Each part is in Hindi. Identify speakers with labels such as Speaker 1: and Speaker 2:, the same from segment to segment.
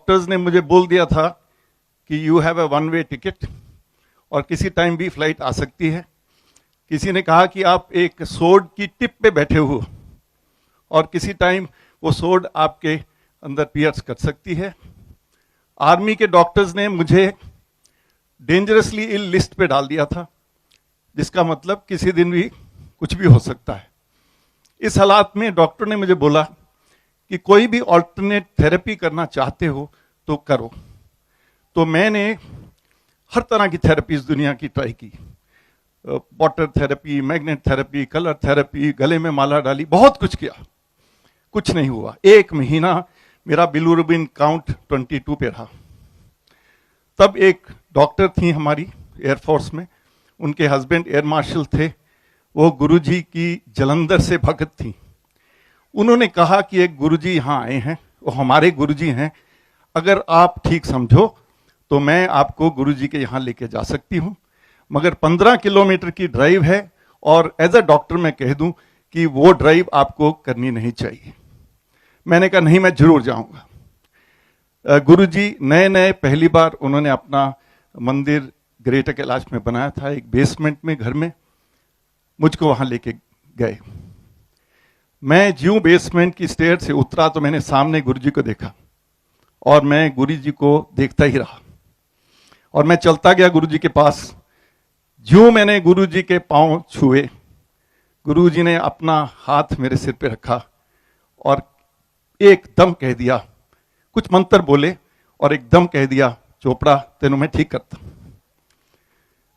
Speaker 1: डॉक्टर्स ने मुझे बोल दिया था कि you have a one way ticket और किसी टाइम भी फ्लाइट आ सकती है। किसी ने कहा कि आप एक सोर्ड की टिप पे बैठे हो और किसी टाइम वो सोर्ड आपके अंदर पियर्स कर सकती है। आर्मी के डॉक्टर्स ने मुझे डेंजरसली इल लिस्ट पे डाल दिया था, जिसका मतलब किसी दिन भी कुछ भी हो सकता है। इस हालात में डॉक्टर ने मुझे बोला कि कोई भी ऑल्टरनेट थेरेपी करना चाहते हो तो करो। तो मैंने हर तरह की थेरेपीज दुनिया की ट्राई की, water therapy, magnet therapy, colour therapy, गले में माला डाली, बहुत कुछ किया, कुछ नहीं हुआ। 1 महीना मेरा बिलिरुबिन काउंट 22 पे रहा। तब एक डॉक्टर थी हमारी एयरफोर्स में, उनके हस्बैंड एयर मार्शल थे, वो गुरुजी की जलंधर से भगत थी। उन्होंने कहा कि एक गुरुजी यहाँ आए हैं, वो हमारे गुरुजी हैं, अगर आप ठीक समझो तो मैं आपको गुरुजी के यहाँ लेके जा सकती हूँ, मगर 15 किलोमीटर की ड्राइव है और एज अ डॉक्टर मैं कह दूं कि वो ड्राइव आपको करनी नहीं चाहिए। मैंने कहा नहीं, मैं जरूर जाऊंगा। गुरुजी नए नए पहली बार उन्होंने अपना मंदिर ग्रेटर कैलाश में बनाया था, एक बेसमेंट में घर में, मुझको वहां लेके गए। मैं ज्यों बेसमेंट की स्टेयर से उतरा तो मैंने सामने गुरुजी को देखा और मैं गुरुजी को देखता ही रहा और मैं चलता गया गुरुजी के पास। ज्यों मैंने गुरुजी के पांव छुए, गुरुजी ने अपना हाथ मेरे सिर पे रखा और एकदम कह दिया, कुछ मंत्र बोले और एकदम कह दिया, चोपड़ा तेनों मैं ठीक करता।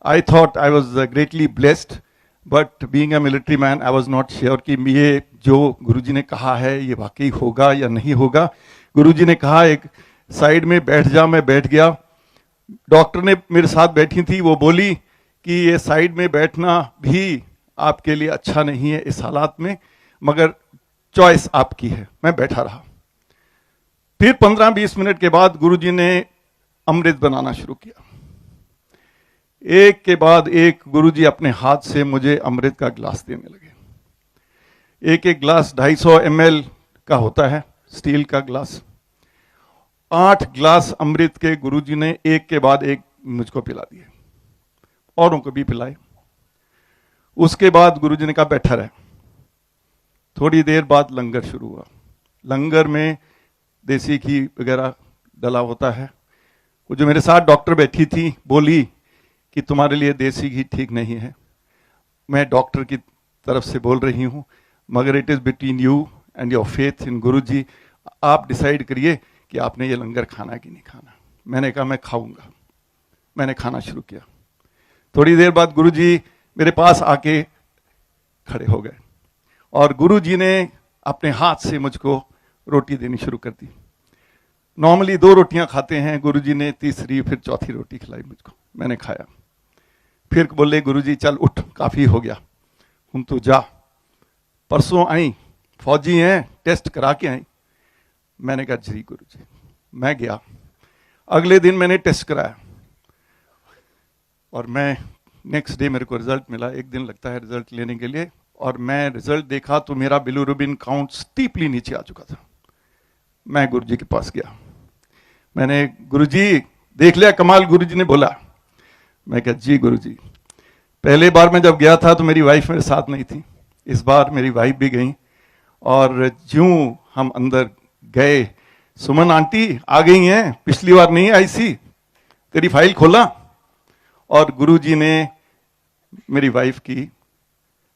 Speaker 1: I thought I was greatly blessed, but being a military man I was not sure कि ये जो गुरुजी ने कहा है ये वाकई होगा या नहीं होगा। गुरुजी ने कहा एक साइड में बैठ जा, मैं बैठ गया। डॉक्टर ने मेरे साथ बैठी थी, वो बोली कि ये साइड में बैठना भी आपके लिए अच्छा नहीं है इस हालात में, मगर चॉइस आपकी है। मैं बैठा रहा। फिर 15-20 मिनट के बाद गुरुजी ने अमृत बनाना शुरू किया। एक के बाद एक गुरुजी अपने हाथ से मुझे अमृत का गिलास देने लगे। एक एक गिलास 250 ml का होता है, स्टील का गिलास। 8 गिलास अमृत के गुरुजी ने एक के बाद एक मुझको पिला दिए, औरों को भी पिलाए। उसके बाद गुरुजी ने कहा बैठा रहे। थोड़ी देर बाद लंगर शुरू हुआ। लंगर में देसी घी वगैरह डला होता है। वो जो मेरे साथ डॉक्टर बैठी थी बोली कि तुम्हारे लिए देसी घी ठीक नहीं है। मैं डॉक्टर की तरफ से बोल रही हूँ, मगर it is between you and your faith in Guruji. आप डिसाइड करिए कि आपने ये लंगर खाना कि नहीं खाना। मैंने कहा मैं खाऊंगा। मैंने खाना शुरू किया। थोड़ी देर बाद गुरुजी मेरे पास आके खड़े हो गए और गुरुजी ने अपने हाथ से मुझको रोटी देनी शुरू कर दी। नॉर्मली 2 रोटियां खाते हैं, गुरुजी ने तीसरी फिर चौथी रोटी खिलाई मुझको। मैंने खाया। फिर बोले गुरुजी चल उठ, काफी हो गया, हम तो जा। परसों आई, फौजी हैं, टेस्ट करा के आई। मैंने कहा जी गुरुजी। मैं गया। अगले दिन मैंने टेस्ट कराया और मैं नेक्स्ट डे मेरे को रिजल्ट मिला। 1 दिन लगता है रिजल्ट लेने के लिए, और मैं रिजल्ट देखा तो मेरा बिलिरुबिन काउंट स्टीपली नीचे आ चुका था। मैं गुरुजी के पास गया। मैंने गुरुजी देख लिया कमाल, गुरुजी ने बोला। मैं कहा जी गुरुजी। पहले बार मैं जब गया था तो मेरी वाइफ मेरे साथ नहीं थी, इस बार मेरी वाइफ भी गई, और ज्यों हम अंदर गए, सुमन आंटी आ गई हैं, पिछली बार नहीं आई सी, तेरी फाइल खोला। और गुरुजी ने मेरी वाइफ की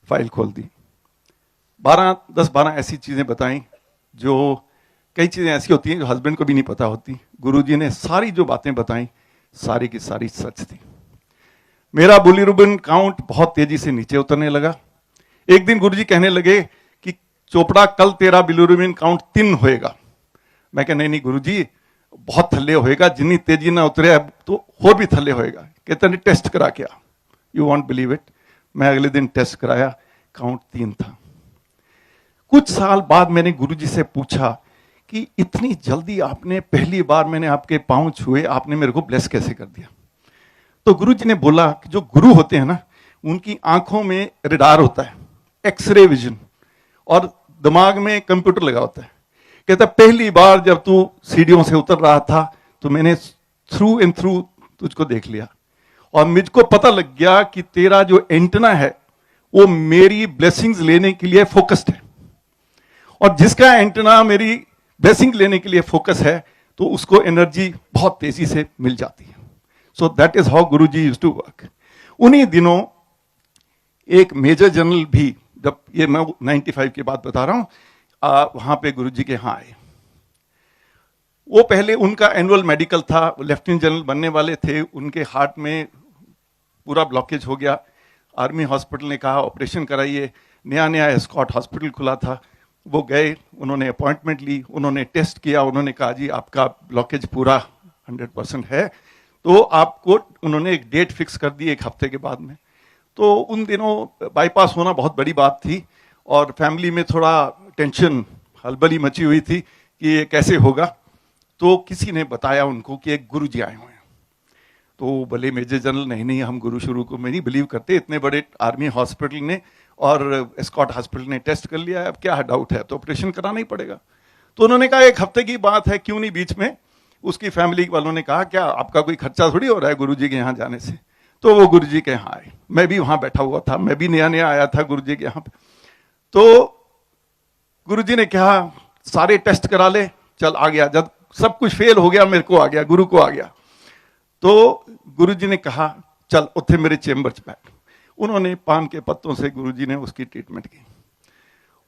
Speaker 1: फाइल खोल दी। 10-12 ऐसी चीजें बताई, जो कई चीजें ऐसी होती हैं जो हस्बैंड को भी नहीं पता होती। गुरुजी ने सारी जो बातें बताई सारी की सारी सच थी। मेरा बिलिरुबिन काउंट बहुत तेजी से नीचे उतरने लगा। एक दिन गुरुजी कहने लगे कि चोपड़ा कल तेरा बिलिरुबिन काउंट 3 होएगा। मैं कहा नहीं गुरुजी, बहुत थल्ले होएगा, जितनी तेजी ना उतरे तो और भी थल्ले होएगा। कहते नहीं टेस्ट करा क्या, यू वॉन्ट बिलीव इट। मैं अगले दिन टेस्ट कराया, काउंट 3 था। कुछ साल बाद मैंने गुरुजी से पूछा कि इतनी जल्दी आपने, पहली बार मैंने आपके पांव छुए, आपने मेरे को ब्लेस कैसे कर दिया। तो गुरुजी ने बोला कि जो गुरु होते हैं ना, उनकी आंखों में रेडार होता है, एक्सरे विजन, और दिमाग में कंप्यूटर लगा होता है कहता पहली बार जब तू सीढ़ियों से उतर रहा था तो मैंने थ्रू एंड थ्रू तुझको देख लिया और मुझको पता लग गया कि तेरा जो एंटेना है वो मेरी ब्लेसिंग्स लेने के लिए फोकस्ड है, और जिसका एंटेना मेरी ब्लेसिंग लेने के लिए फोकस है तो उसको एनर्जी बहुत तेजी से मिल जाती है। So that is how Guruji used to work. उन्हीं दिनों एक मेजर जनरल भी, जब ये मैं 95 की बात बता रहा हूं, वहां पे गुरुजी के यहां आए। वो पहले उनका एनुअल मेडिकल था, लेफ्टिनेंट जनरल बनने वाले थे, उनके हार्ट में पूरा ब्लॉकेज हो गया। आर्मी हॉस्पिटल ने कहा ऑपरेशन कराइए, नया नया एस्कॉट हॉस्पिटल खुला था। वो गए, उन्होंने अपॉइंटमेंट ली, उन्होंने टेस्ट किया, उन्होंने कहा जी आपका ब्लॉकेज पूरा 100% है, तो आपको उन्होंने एक डेट फिक्स कर दी 1 हफ्ते के बाद में। तो उन दिनों बाईपास होना बहुत बड़ी बात थी और फैमिली में थोड़ा टेंशन, हलबली मची हुई थी कि ये कैसे होगा। तो किसी ने बताया उनको कि एक गुरुजी आए हुए हैं। तो भले मेजर जनरल, नहीं हम गुरु शुरू को में नहीं बिलीव करते, इतने बड़े आर्मी हॉस्पिटल ने और एस्कॉट हॉस्पिटल ने टेस्ट कर लिया है, अब क्या डाउट है, तो ऑपरेशन कराना ही पड़ेगा। तो उन्होंने कहा 1 हफ्ते की बात है, क्यों नहीं बीच में। उसकी फैमिली वालों ने कहा क्या आपका कोई खर्चा थोड़ी हो रहा है गुरुजी के यहाँ जाने से। तो वो गुरुजी के यहाँ आए, मैं भी वहां बैठा हुआ था, मैं भी नया नया आया था गुरुजी के यहाँ पे। तो गुरुजी ने कहा सारे टेस्ट करा ले, चल आ गया। जब सब कुछ फेल हो गया, मेरे को आ गया, गुरु को आ गया। तो गुरुजी ने कहा चल उत्थे मेरे चेंबर च बैठ। उन्होंने पान के पत्तों से गुरुजी ने उसकी ट्रीटमेंट की।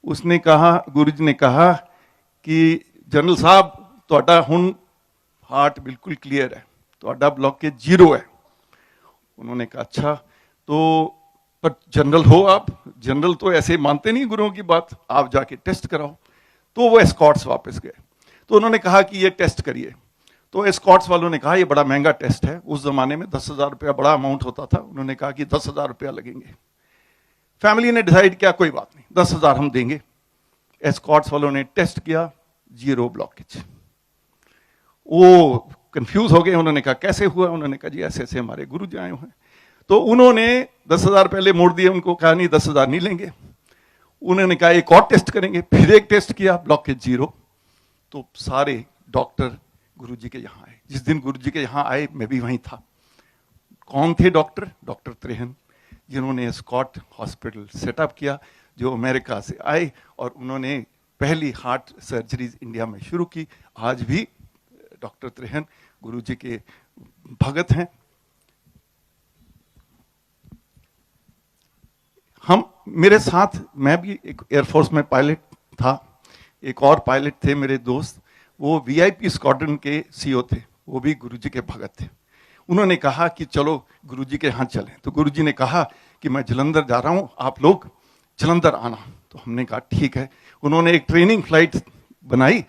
Speaker 1: उसने कहा, गुरुजी ने कहा कि जनरल साहब ਤੁਹਾਡਾ हुण हार्ट बिल्कुल क्लियर है, ਤੁਹਾਡਾ ब्लॉकेज 0 है। उन्होंने कहा अच्छा, तो पर जनरल हो आप, जनरल तो ऐसे मानते नहीं गुरुओं की बात, आप जाके टेस्ट कराओ। तो वो एस्कॉट्स वापस गए, तो उन्होंने कहा कि ये टेस्ट करिए। तो एस्कॉट्स वालों ने कहा ये बड़ा महंगा टेस्ट है, उस जमाने में 10,000 रुपया बड़ा अमाउंट होता था। उन्होंने कहा कि 10,000 रुपया लगेंगे। फैमिली ने डिसाइड किया कोई बात नहीं, 10,000 हम देंगे। एस्कॉट्स वालों ने टेस्ट किया, 0 ब्लॉकेज। वो कंफ्यूज हो गए, उन्होंने कहा कैसे हुआ। उन्होंने कहा जी ऐसे ऐसे हमारे गुरु जी आए हुए हैं। तो उन्होंने 10,000 पहले मोड़ दिए उनको, कहा नहीं 10,000 नहीं लेंगे। उन्होंने कहा एक और टेस्ट करेंगे, फिर एक टेस्ट किया, ब्लॉकेज 0। तो सारे डॉक्टर गुरुजी के यहाँ आए। जिस दिन गुरुजी के यहाँ आए मैं भी वहीं था। कौन थे डॉक्टर? डॉक्टर त्रेहन, जिन्होंने स्कॉट हॉस्पिटल सेटअप किया, जो अमेरिका से आए और उन्होंने पहली हार्ट सर्जरीज इंडिया में शुरू की। आज भी डॉक्टर त्रेहन गुरुजी के भगत हैं। हम, मेरे साथ, मैं भी एक एयरफोर्स में पायलट था, एक और पायलट थे मेरे दोस्त, वो वीआईपी स्क्वाड्रन के सीईओ थे, वो भी गुरुजी के भगत थे। उन्होंने कहा कि चलो गुरुजी के यहाँ चलें। तो गुरुजी ने कहा कि मैं जलंधर जा रहा हूँ, आप लोग जलंधर आना। तो हमने कहा ठीक है। उन्होंने एक ट्रेनिंग फ्लाइट बनाई,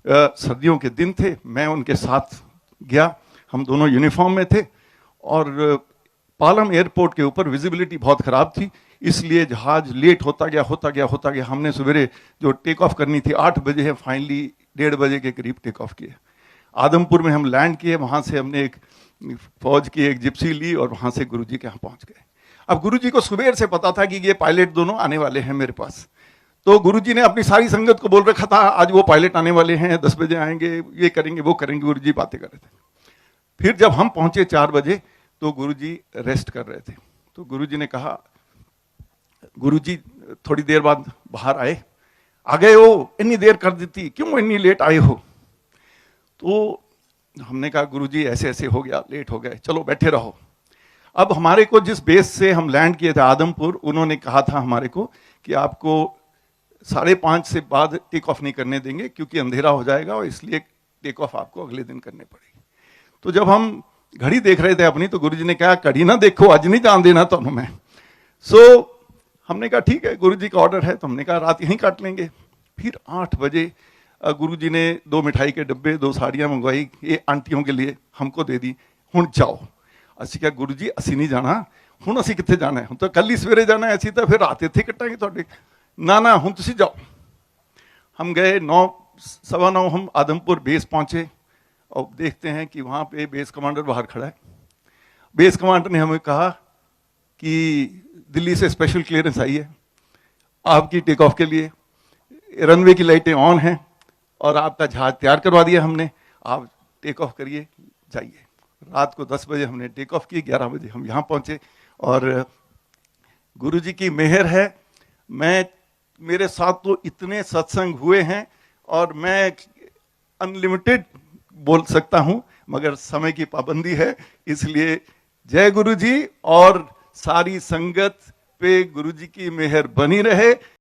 Speaker 1: सर्दियों के दिन थे, मैं उनके साथ गया, हम दोनों यूनिफॉर्म में थे। और पालम एयरपोर्ट के ऊपर विजिबिलिटी बहुत खराब थी, इसलिए जहाज लेट होता गया। हमने सवेरे जो टेक ऑफ करनी थी 8 बजे है, फाइनली 1:30 बजे के करीब टेक ऑफ किए। आदमपुर में हम लैंड किए, वहां से हमने एक फौज की एक जिप्सी ली और वहां से गुरुजी के यहाँ पहुंच गए। अब गुरुजी को सुबह से पता था कि ये पायलट दोनों आने वाले हैं मेरे पास। तो गुरुजी ने अपनी सारी संगत को बोल रखा था आज वो पायलट आने वाले हैं, 10 बजे आएंगे, ये करेंगे वो करेंगे। गुरुजी बातें कर रहे थे। फिर जब हम पहुंचे 4 बजे तो गुरुजी रेस्ट कर रहे थे। तो गुरुजी ने कहा, गुरुजी थोड़ी देर बाद बाहर आए, आ गए हो, इतनी देर कर देती, क्यों इतनी लेट आए हो। तो हमने कहा गुरुजी ऐसे ऐसे हो गया, लेट हो गए, चलो बैठे रहो। अब हमारे को जिस बेस से हम लैंड किए थे आदमपुर, उन्होंने कहा था हमारे को कि आपको 5:30 से बाद टेक ऑफ नहीं करने देंगे क्योंकि अंधेरा हो जाएगा और इसलिए टेक ऑफ आपको अगले दिन करने पड़ेगी। तो जब हम घड़ी देख रहे थे अपनी, तो गुरुजी ने कहा घड़ी ना देखो, आज नहीं जान देना तो मैं। हमने कहा ठीक है, गुरुजी का ऑर्डर है, तो हमने कहा रात यहीं काट लेंगे। फिर 8 बजे गुरुजी ने 2 मिठाई के डब्बे, 2 साड़ियां मंगवाई, ये आंटियों के लिए, हमको दे दी, हुण जाओ। ਅਸੀਂ ਕਿਹਾ ਗੁਰੂ ਜੀ ਅਸੀਂ ਨਹੀਂ ਜਾਣਾ, ਹੁਣ ਅਸੀਂ ਕਿੱਥੇ ਜਾਣਾ ਹੈ, ਹੁਣ ਤਾਂ ਕੱਲ ਹੀ ਸਵੇਰੇ ਜਾਣਾ है, ਅਸੀਂ ਤਾਂ ਫਿਰ ਰਾਤ ਇੱਥੇ ਕੱਟਾਂਗੇ ਤੁਹਾਡੇ। ना ਹੁਣ ਤੁਸੀਂ जाओ। हम गए 9:15 हम आदमपुर बेस पहुंचे और देखते हैं कि वहाँ पे बेस कमांडर बाहर खड़ा है। बेस कमांडर ने हमें कहा कि दिल्ली से स्पेशल क्लियरेंस आई है आपकी टेक ऑफ के लिए, रनवे की लाइटें ऑन हैं और आपका जहाज तैयार करवा दिया हमने, आप टेक ऑफ करिए, जाइए। रात को 10 बजे हमने टेक ऑफ की, 11 बजे हम यहाँ पहुंचे। और गुरु जी की मेहर है, मेरे साथ तो इतने सत्संग हुए हैं और मैं अनलिमिटेड बोल सकता हूं, मगर समय की पाबंदी है, इसलिए जय गुरु जी। और सारी संगत पे गुरु जी की मेहर बनी रहे।